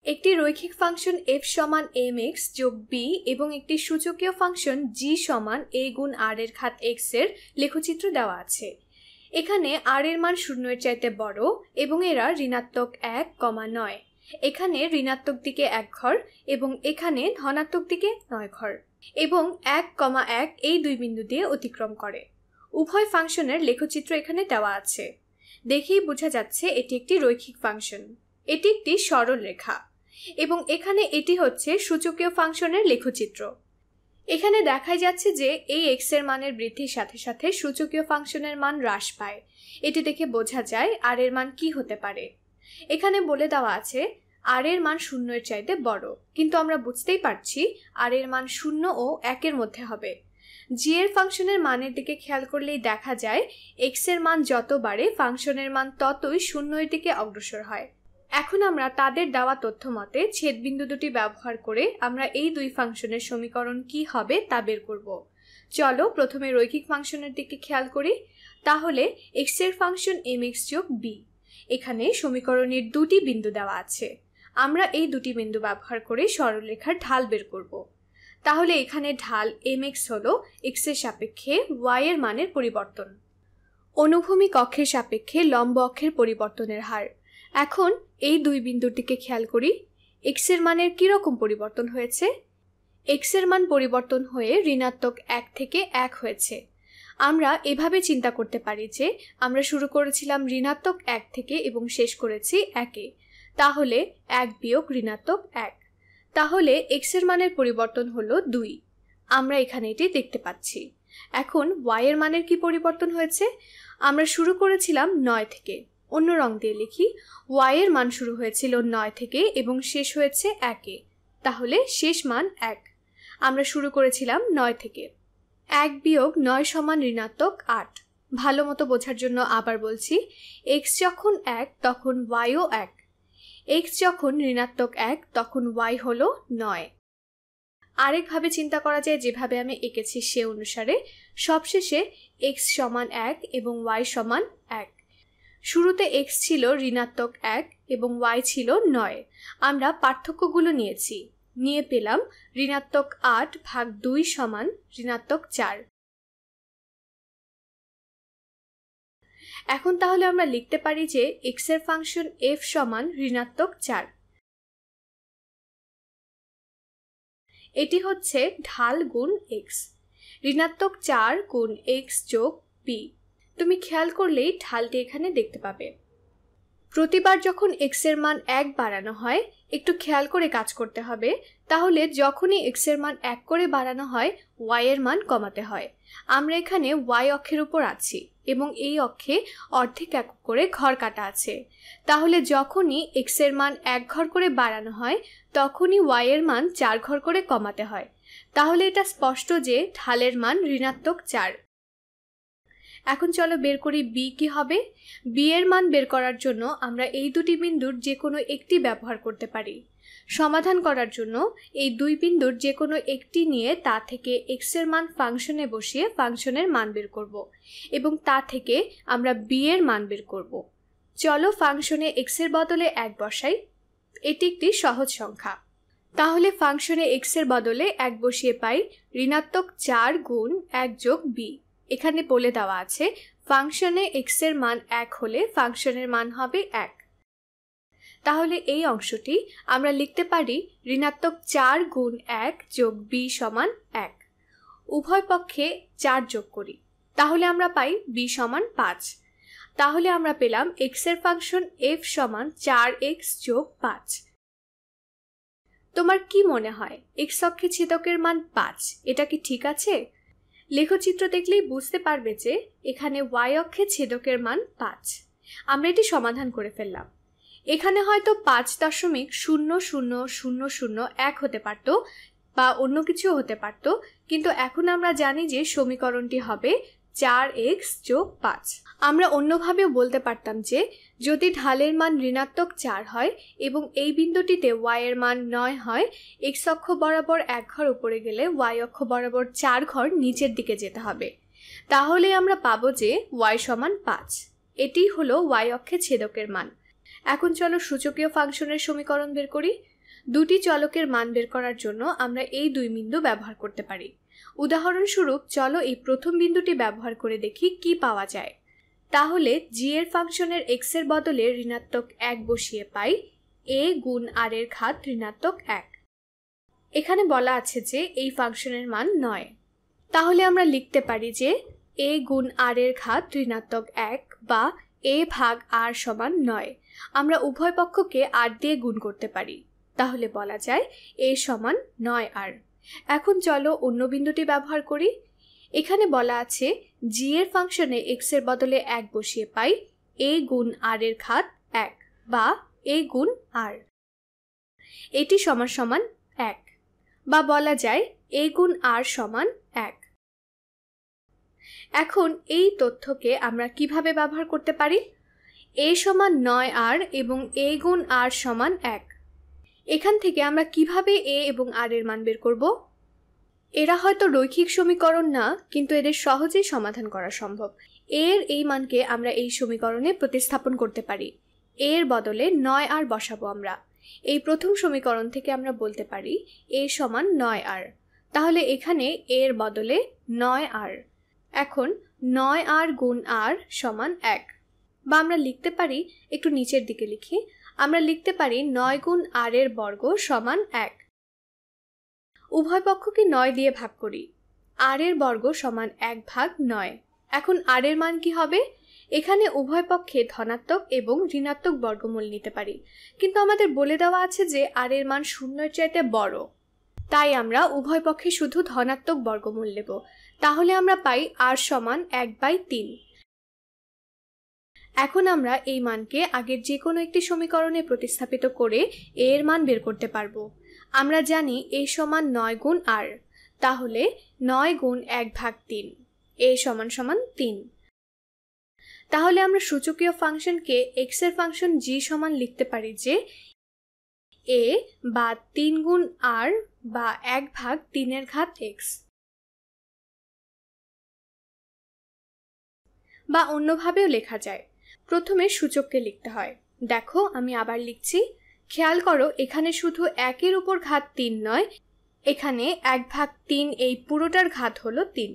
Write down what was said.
একটি রৈখিক function f সমান mx যোগ b এবং একটি সূচকীয় ফাংশন g সমান a গুণ r এর ঘাত x এর লেখচিত্র দেওয়া আছে। এখানে r এর মান 0 এর চাইতে বড় এবং এরা ঋণাত্মক 1,9। এখানে ঋণাত্মক দিকে 1 ঘর এবং এখানে ধনাত্মক দিকে 9 ঘর এবং 1,1 এই দুই বিন্দু দিয়ে অতিক্রম করে। উভয় ফাংশনের লেখচিত্র এখানে দেওয়া আছে। দেখেই বোঝা যাচ্ছে এটি একটি রৈখিক ফাংশন। এটি একটি সরল রেখা এবং এখানে এটি হচ্ছে সূচকীয় ফাংশনের লেখচিত্র। এখানে দেখা যাচ্ছে যে এই x এর মানের বৃদ্ধির সাথে সাথে সূচকীয় ফাংশনের মান হ্রাস পায়। এটি দেখে বোঝা যায় r এর মান কি হতে পারে। এখানে বলে দেওয়া আছে r এর মান 0 এর চাইতে বড়, কিন্তু আমরা বুঝতেই পারছি r এর মান 0 ও 1 এর মধ্যে হবে। g এর ফাংশনের মানের দিকে খেয়াল করলেই দেখা যায় x এর মান যত বাড়ে ফাংশনের মান ততই 0 এর দিকে অগ্রসর হয়। এখন আমরা তাদের দেওয়া তথ্য মতে ছেদবিন্দু দুটি ব্যবহার করে আমরা এই দুই ফাংশনের সমীকরণ কি হবে তা বের করব। চলো প্রথমে রৈখিক ফাংশনের দিকে খেয়াল করি। তাহলে x এর ফাংশন mx যোগ b। এখানে সমীকরণের দুটি বিন্দু দেওয়া আছে। আমরা এই দুটি বিন্দু ব্যবহার করে সরলরেখার ঢাল বের করব। তাহলে এখানে ঢাল mx হলো x এর সাপেক্ষে y এর মানের পরিবর্তন। অনুভূমিক অক্ষের সাপেক্ষে লম্ব অক্ষের পরিবর্তনের হার। এখন এই দুই বিন্দুর দিকে খেয়াল করি। x এর মানের কি রকম পরিবর্তন হয়েছে? x এর মান পরিবর্তন হয়ে ঋণাত্মক 1 থেকে 1 হয়েছে। আমরা এভাবে চিন্তা করতে পারি যে আমরা শুরু করেছিলাম ঋণাত্মক 1 থেকে এবং শেষ করেছি 1-এ। তাহলে 1 বিয়োগ ঋণাত্মক 1। তাহলে x এর মানের পরিবর্তন হলো 2। আমরা এখানে এটি দেখতে পাচ্ছি। এখন y এর মানের কি পরিবর্তন হয়েছে? আমরা শুরু করেছিলাম 9 থেকে। অন্য রং দিয়ে লিখি, y এর মান শুরু হয়েছিল 9 থেকে এবং শেষ হয়েছে 1-এ। তাহলে শেষ মান 1। আমরা শুরু করেছিলাম 9 থেকে। 1 বিয়োগ 9 সমান ঋণাত্মক 8। ভালো মতো বোঝার জন্য আবার বলছি, x যখন 1 তখন y ও 1। x যখন ঋণাত্মক 1 তখন y হলো 9। আরেকভাবে চিন্তা করা যায় যেভাবে আমি এঁকেছি সে অনুসারে। সবশেষে x সমান 1 এবং y সমান 1। শুরুতে x ছিল ঋণাত্মক 1 এবং y ছিল 9। আমরা পার্থক্যগুলো নিয়ে পেলাম ঋণাত্মক 8 ভাগ 2 সমান ঋণাত্মক 4। এখন তাহলে আমরা লিখতে পারি যে x এর ফাংশন f সমান ঋণাত্মক 4। এটি হচ্ছে ঢাল গুণ x। ঋণাত্মক 4 গুণ x যোগ b। তুমি খেয়াল করলেই ঢালটি এখানে দেখতে পাবে। প্রতিবার যখন x এর মান 1 বাড়ানো হয়, একটু খেয়াল করে কাজ করতে হবে। তাহলে যখনই x এর মান 1 করে বাড়ানো হয় y এর মান কমাতে হয়। আমরা এখানে y অক্ষের উপর আছি এবং এই অক্ষে অর্ধেক একক করে ঘর কাটা আছে। তাহলে যখনই x এর মান 1 ঘর করে বাড়ানো হয় তখনই y এর মান 4 ঘর করে কমাতে হয়। তাহলে এটা স্পষ্ট যে ঢালের মান ঋণাত্মক 4। এখন চলো বের করি b কি হবে। b এর মান বের করার জন্য আমরা এই দুটি বিন্দুর যে কোনো একটি ব্যবহার করতে পারি। সমাধান করার জন্য এই দুই বিন্দুর যে কোনো একটি নিয়ে তা থেকে x এর মান ফাংশনে বসিয়ে ফাংশনের মান বের করব এবং তা থেকে আমরা b এর মান বের করব। চলো ফাংশনে x এর বদলে 1 বসাই। এটি একটি সহজ সংখ্যা। তাহলে ফাংশনে x এর বদলে 1 বসিয়ে পাই ঋণাত্মক 4 গুণ 1 যোগ b। এখানে বলে দেওয়া আছে ফাংশনে x এর মান 1 হলে ফাংশনের মান হবে 1। তাহলে এই অংশটি আমরা লিখতে পারি ঋণাত্মক 4 গুণ 1 যোগ b সমান 1। উভয় পক্ষে 4 যোগ করি, তাহলে আমরা পাই b সমান 5। তাহলে আমরা পেলাম x এর ফাংশন f সমান 4x যোগ 5। তোমার কি মনে হয় x অক্ষে ছেদকের মান 5, এটা কি ঠিক আছে? লেখচিত্র দেখলেই বুঝতে পারবে যে এখানে y অক্ষে ছেদকের মান 5। আমরা এটি সমাধান করে ফেললাম। এখানে হয়তো 5.000001 হতে পারত বা অন্য কিছু হতে পারত, কিন্তু এখন আমরা জানি যে সমীকরণটি হবে 4x যোগ 5। আমরা অন্যভাবেও বলতে পারতাম যে যদি ঢালের মান ঋণাত্মক 4 হয় এবং এই বিন্দুটিতে y এর মান 9 হয়, x অক্ষ বরাবর 1 ঘর উপরে গেলে y অক্ষ বরাবর 4 ঘর নিচের দিকে যেতে হবে। তাহলে আমরা পাবো যে y সমান 5। এটি হলো y অক্ষে ছেদকের মান। এখন চলো সূচকীয় ফাংশনের সমীকরণ বের করি। দুটি চলকের মান বের করার জন্য আমরা এই দুই বিন্দু ব্যবহার করতে পারি। উদাহরণস্বরূপ চলো এই প্রথম বিন্দুটি ব্যবহার করে দেখি কি পাওয়া যায়। তাহলে জি এর ফাংশনের এক্স এর বদলে ঋণাত্মক 1 বসিয়ে পাই a গুণ r এর ঘাত ঋণাত্মক 1। এখানে বলা আছে যে এই ফাংশনের মান 9। তাহলে আমরা লিখতে পারি যে a গুণ r এর ঘাত ঋণাত্মক 1 বা a ভাগ r সমান 9। আমরা উভয় পক্ষকে r দিয়ে গুণ করতে পারি, তাহলে বলা যায় a সমান 9r। এখন চলো অন্য বিন্দুটি ব্যবহার করি। এখানে বলা আছে g এর ফাংশনে x এর বদলে 1 বসিয়ে পাই a গুণ r এর ঘাত 1 বা a গুণ r। এটি সমান সমান 1 বা বলা যায় a গুণ r সমান 1। এখন এই তথ্যকে আমরা কিভাবে ব্যবহার করতে পারি? a সমান 9r এবং a গুণ r সমান 1। এখান থেকে আমরা কিভাবে a এবং r এর মান বের করব? এরা হয়তো রৈখিক সমীকরণ না, কিন্তু এদের সহজেই সমাধান করা সম্ভব। এর এই মানকে আমরা এই সমীকরণে প্রতিস্থাপন করতে পারি। এর বদলে 9r বসাবো আমরা। এই প্রথম সমীকরণ থেকে আমরা বলতে পারি a সমান 9r। তাহলে এখানে এর বদলে 9r। এখন 9r গুণ r সমান 1। বা আমরা লিখতে পারি, একটু নিচের দিকে লিখি, আমরা লিখতে পারি 9 গুণ r এর বর্গ সমান 1। উভয় পক্ষকে 9 দিয়ে ভাগ করি। r এর বর্গ সমান 1 ভাগ 9। এখন r এর মান কি হবে? এখানে উভয় পক্ষে ধনাত্মক এবং ঋণাত্মক বর্গমূল নিতে পারি, কিন্তু আমাদের বলে দেওয়া আছে যে r এর মান 0 এর চাইতে বড়, তাই আমরা উভয় পক্ষে শুধু ধনাত্মক বর্গমূল নেব। তাহলে আমরা পাই r সমান 1/3। এখন আমরা এই মানকে আগের যে কোনো একটি সমীকরণে প্রতিস্থাপিত করে a এর মান বের করতে পারবো। আমরা জানি a সমান 9 গুণ r, তাহলে 9 গুণ 1/3, a সমান সমান 3। তাহলে আমরা সূচকীয় ফাংশনকে x এর ফাংশন g সমান লিখতে পারি যে a বা 3 গুণ r বা 1/3 এর ঘাত x। বা অন্যভাবেও লেখা যায়, প্রথমে সূচককে লিখতে হয়। দেখো আমি আবার লিখছি, খেয়াল করো এখানে শুধু 1 এর উপর ঘাত 3 নয়, এখানে 1/3 এই পুরোটার ঘাত হলো 3।